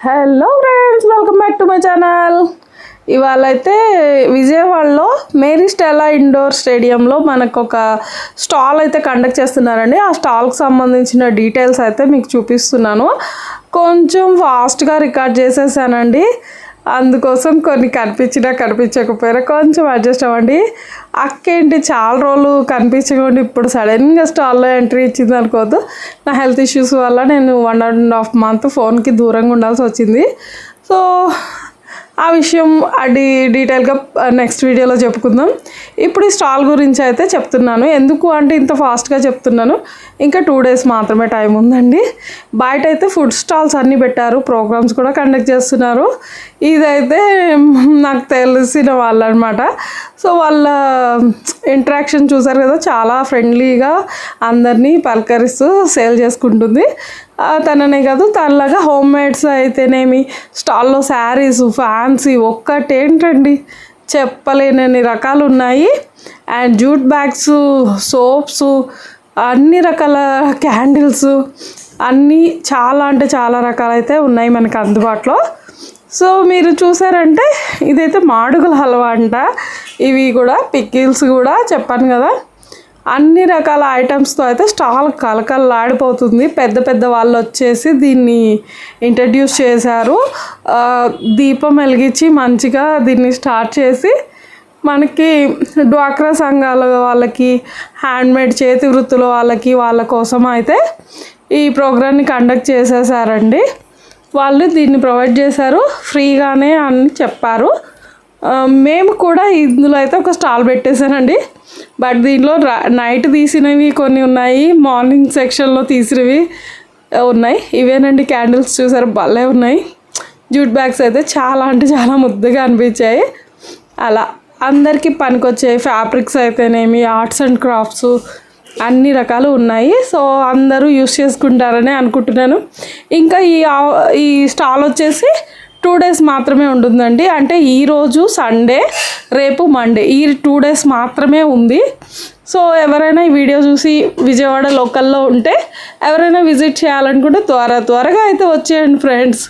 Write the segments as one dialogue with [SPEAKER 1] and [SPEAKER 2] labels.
[SPEAKER 1] Hello friends, welcome back to my channel. ఇవాళ అయితే విజయవాడలో మేరీ స్టెల్లా ఇండోర్ స్టేడియంలో మనకు ఒక స్టాల్ అయితే కండక్ట్ చేస్తున్నారండి. ఆ స్టాల్కి సంబంధించిన డీటెయిల్స్ అయితే మీకు చూపిస్తున్నాను. కొంచెం ఫాస్ట్గా రికార్డ్ చేసేసానండి, అందుకోసం కొన్ని కనిపించకపోయారా కొంచెం అడ్జస్ట్ అవ్వండి. అక్కేంటి చాలా రోజులు కనిపించకుండా ఇప్పుడు సడన్గా స్టాల్లో ఎంట్రీ ఇచ్చింది అనుకోవద్దు. నా హెల్త్ ఇష్యూస్ వల్ల నేను 1.5 months ఫోన్కి దూరంగా ఉండాల్సి వచ్చింది. సో ఆ విషయం డీటెయిల్గా నెక్స్ట్ వీడియోలో చెప్పుకుందాం. ఇప్పుడు ఈ స్టాల్ గురించి అయితే చెప్తున్నాను. ఎందుకు అంటే ఇంత ఫాస్ట్గా చెప్తున్నాను, ఇంకా 2 days మాత్రమే టైం ఉందండి. బయట అయితే ఫుడ్ స్టాల్స్ అన్నీ పెట్టారు, ప్రోగ్రామ్స్ కూడా కండక్ట్ చేస్తున్నారు. ఇదైతే నాకు తెలిసిన వాళ్ళు అనమాట. సో వాళ్ళ ఇంటరాక్షన్ చూసారు కదా, చాలా ఫ్రెండ్లీగా అందరినీ పలకరిస్తూ సేల్ చేసుకుంటుంది. తననే కాదు, తనలాగా హోమ్ మేడ్స్ అయితేనేమి, స్టాల్లో శారీస్, ఫ్యాన్సీ ఒక్కటేంటండి చెప్పలేనన్ని రకాలు ఉన్నాయి. అండ్ జూట్ బ్యాగ్స్, సోప్స్, అన్ని రకాల క్యాండిల్స్, అన్నీ చాలా అంటే చాలా రకాలైతే ఉన్నాయి మనకు అందుబాటులో. సో మీరు చూసారంటే ఇదైతే మాడుగుల హల్వా అంట. ఇవి కూడా పికిల్స్ కూడా చెప్పాను కదా, అన్ని రకాల ఐటమ్స్తో అయితే స్టాల్ కలకలలాడిపోతుంది. పెద్ద పెద్ద వాళ్ళు వచ్చేసి దీన్ని ఇంట్రడ్యూస్ చేశారు. దీపం వెలిగించి మంచిగా దీన్ని స్టార్ట్ చేసి మనకి డ్వాక్రా సంఘాల వాళ్ళకి, హ్యాండ్మేడ్ చేతి వృత్తుల వాళ్ళ కోసం అయితే ఈ ప్రోగ్రామ్ని కండక్ట్ చేసేసారండి. వాళ్ళు దీన్ని ప్రొవైడ్ చేశారు ఫ్రీగానే అని చెప్పారు. మేము కూడా ఇందులో అయితే ఒక స్టాల్ పెట్టేశానండి. బట్ దీనిలో నైట్ తీసినవి కొన్ని ఉన్నాయి, మార్నింగ్ సెక్షన్లో తీసినవి ఉన్నాయి. ఇవేనండి క్యాండిల్స్, చూసారు భలే ఉన్నాయి. జూట్ బ్యాగ్స్ అయితే చాలా అంటే చాలా ముద్దుగా అనిపించాయి. అలా అందరికీ పనికొచ్చే ఫ్యాబ్రిక్స్ అయితేనేమి, ఆర్ట్స్ అండ్ క్రాఫ్ట్స్ అన్ని రకాలు ఉన్నాయి. సో అందరూ యూస్ చేసుకుంటారని అనుకుంటున్నాను. ఇంకా ఈ స్టాల్ వచ్చేసి 2 days మాత్రమే ఉంటుందండి. అంటే ఈరోజు సండే, రేపు మండే, ఈ 2 days మాత్రమే ఉంది. సో ఎవరైనా ఈ వీడియో చూసి విజయవాడ లోకల్లో ఉంటే, ఎవరైనా విజిట్ చేయాలనుకుంటే త్వరగా అయితే వచ్చేయండి ఫ్రెండ్స్.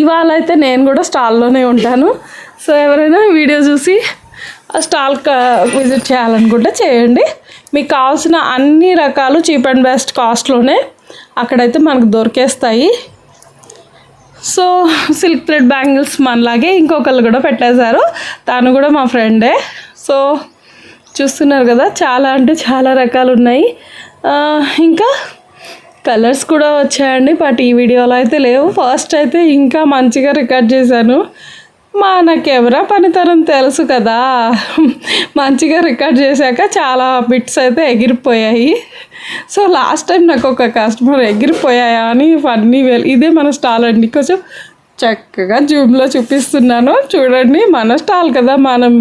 [SPEAKER 1] ఇవాళ అయితే నేను కూడా స్టాల్లోనే ఉంటాను. సో ఎవరైనా వీడియో చూసి ఆ స్టాల్ విజిట్ చేయాలనుకుంటే చేయండి. మీకు కావాల్సిన అన్ని రకాలు చీప్ అండ్ బెస్ట్ కాస్ట్లోనే అక్కడైతే మనకు దొరికేస్తాయి. సో సిల్క్ థ్రెడ్ బ్యాంగిల్స్ మనలాగే ఇంకొకళ్ళు కూడా పెట్టేశారు, తను కూడా మా ఫ్రెండే. సో చూస్తున్నారు కదా, చాలా అంటే చాలా రకాలు ఉన్నాయి. ఇంకా కలర్స్ కూడా వచ్చాయండి, బట్ ఈ వీడియోలో అయితే లేవు. ఫస్ట్ అయితే ఇంకా మంచిగా రికార్డ్ చేశాను. నా కెమెరా పనితనం తెలుసు కదా, మంచిగా రికార్డ్ చేశాక చాలా బిట్స్ అయితే ఎగిరిపోయాయి. సో లాస్ట్ టైం నాకు ఒక కస్టమర్ ఎగిరిపోయాయా అని ఫన్నీ ఇదే మన స్టాల్ అండి. కొంచెం చక్కగా జూమ్లో చూపిస్తున్నాను చూడండి. మన స్టాల్ కదా, మనం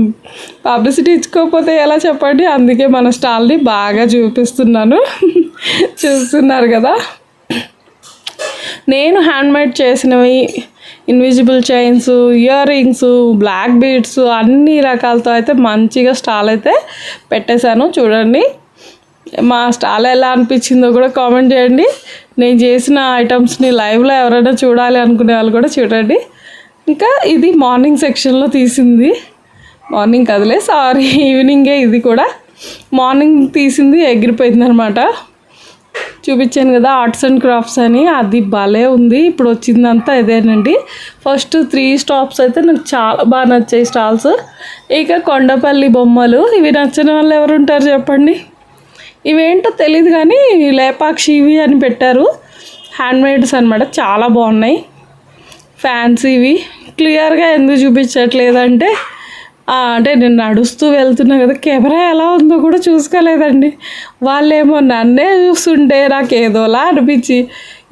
[SPEAKER 1] పబ్లిసిటీ ఇచ్చుకోకపోతే ఎలా చెప్పండి. అందుకే మన స్టాల్ని బాగా చూపిస్తున్నాను. చూస్తున్నారు కదా, నేను హ్యాండ్మేడ్ చేసినవి invisible chains, ear rings, black beads అన్ని రకాలతో అయితే మంచిగా స్టాల్ అయితే పెట్టేశాను. చూడండి మా స్టాల్ ఎలా అనిపించిందో కూడా కామెంట్ చేయండి. నేను చేసిన ఐటమ్స్ని లైవ్లో ఎవరైనా చూడాలి అనుకునే వాళ్ళు కూడా చూడండి. ఇంకా ఇది మార్నింగ్ సెక్షన్లో తీసింది, మార్నింగ్ కదలే సారీ ఈవినింగే, ఇది కూడా మార్నింగ్ తీసింది ఎగిరిపోయింది అనమాట. చూపించాను కదా ఆర్ట్స్ అండ్ క్రాఫ్ట్స్ అని, అది భలే ఉంది. ఇప్పుడు వచ్చిందంతా ఇదేనండి. ఫస్ట్ 3 stops అయితే నాకు చాలా బాగా నచ్చాయి స్టాల్స్. ఇక కొండపల్లి బొమ్మలు, ఇవి నచ్చిన వాళ్ళు ఎవరు ఉంటారు చెప్పండి. ఇవేంటో తెలియదు కానీ లేపాక్షివి అని పెట్టారు, హ్యాండ్మేడ్స్ అనమాట, చాలా బాగున్నాయి. ఫ్యాన్సీవి క్లియర్గా ఎందుకు చూపించట్లేదంటే, అంటే నేను నడుస్తూ వెళ్తున్నా కదా, కెమెరా ఎలా ఉందో కూడా చూసుకోలేదండి. వాళ్ళేమో నన్నే చూస్తుంటే నాకు ఏదోలా అనిపించి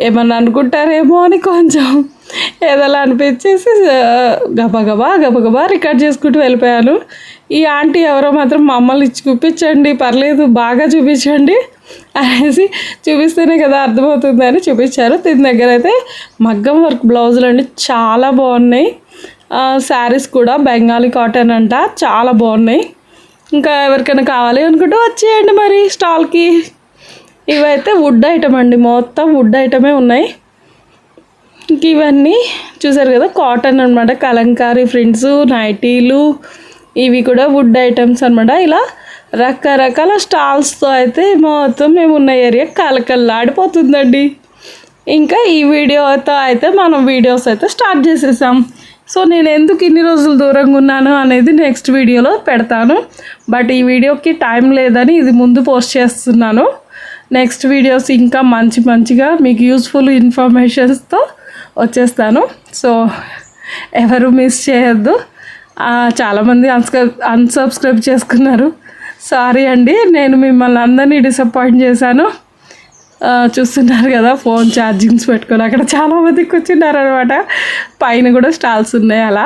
[SPEAKER 1] ఏమన్నా అనుకుంటారేమో అని కొంచెం ఏదోలా అనిపించేసి గబగబా రికార్డ్ చేసుకుంటూ వెళ్ళిపోయాను. ఈ ఆంటీ ఎవరో మాత్రం మమ్మల్ని చూపించండి, పర్లేదు బాగా చూపించండి అనేసి, చూపిస్తేనే కదా అర్థమవుతుంది అని చూపించారు. దీని దగ్గర అయితే మగ్గం వర్క్ బ్లౌజులు అండి చాలా బాగున్నాయి. శారీస్ కూడా బెంగాలీ కాటన్ అంట, చాలా బాగున్నాయి. ఇంకా ఎవరికైనా కావాలి అనుకుంటే వచ్చేయండి మరి స్టాల్కి. ఇవైతే వుడ్ ఐటమ్ అండి, మొత్తం వుడ్ ఐటమే ఉన్నాయి. ఇంక ఇవన్నీ చూసారు కదా కాటన్ అనమాట, కలంకారీ ప్రింట్స్, నైటీలు, ఇవి కూడా వుడ్ ఐటమ్స్ అనమాట. ఇలా రకరకాల స్టాల్స్తో అయితే మొత్తం మేము ఉన్న ఏరియా కలకల్లాడిపోతుందండి. ఇంకా ఈ వీడియోతో అయితే మనం వీడియోస్ అయితే స్టార్ట్ చేసేసాం. సో నేను ఎందుకు ఇన్ని రోజులు దూరంగా ఉన్నాను అనేది నెక్స్ట్ వీడియోలో పెడతాను. బట్ ఈ వీడియోకి టైం లేదని ఇది ముందు పోస్ట్ చేస్తున్నాను. నెక్స్ట్ వీడియోస్ ఇంకా మంచిగా మీకు యూస్ఫుల్ ఇన్ఫర్మేషన్స్తో వచ్చేస్తాను. సో ఎవరు మిస్ చేయొద్దు. చాలామంది అన్సబ్స్క్రైబ్ చేసుకున్నారు. సారీ అండి, నేను మిమ్మల్ని అందరినీ డిసప్పాయింట్ చేశాను. చూస్తున్నారు కదా ఫోన్ ఛార్జింగ్స్ పెట్టుకొని అక్కడ చాలామంది కూర్చున్నారు అనమాట. పైన కూడా స్టాల్స్ ఉన్నాయి అలా.